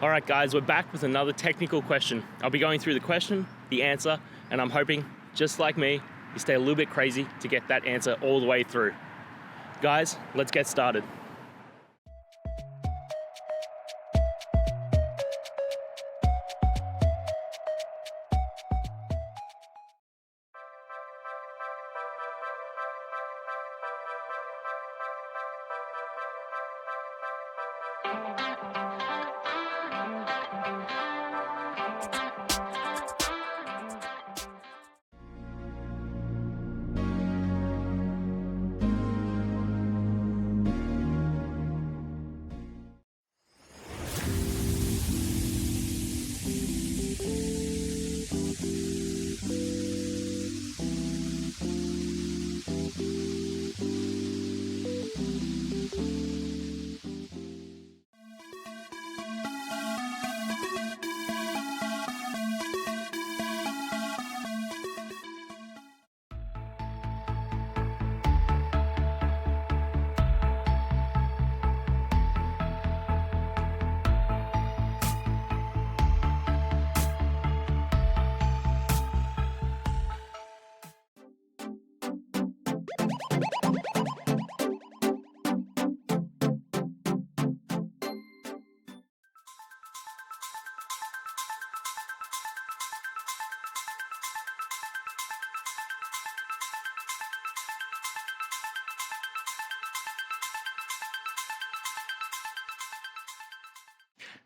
All right, guys, we're back with another technical question. I'll be going through the question, the answer, and I'm hoping, just like me, you stay a little bit crazy to get that answer all the way through. Guys, let's get started.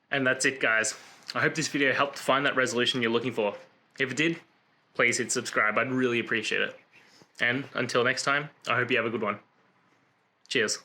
And that's it, guys. I hope this video helped find that resolution you're looking for. If it did, please hit subscribe. I'd really appreciate it. And until next time, I hope you have a good one. Cheers.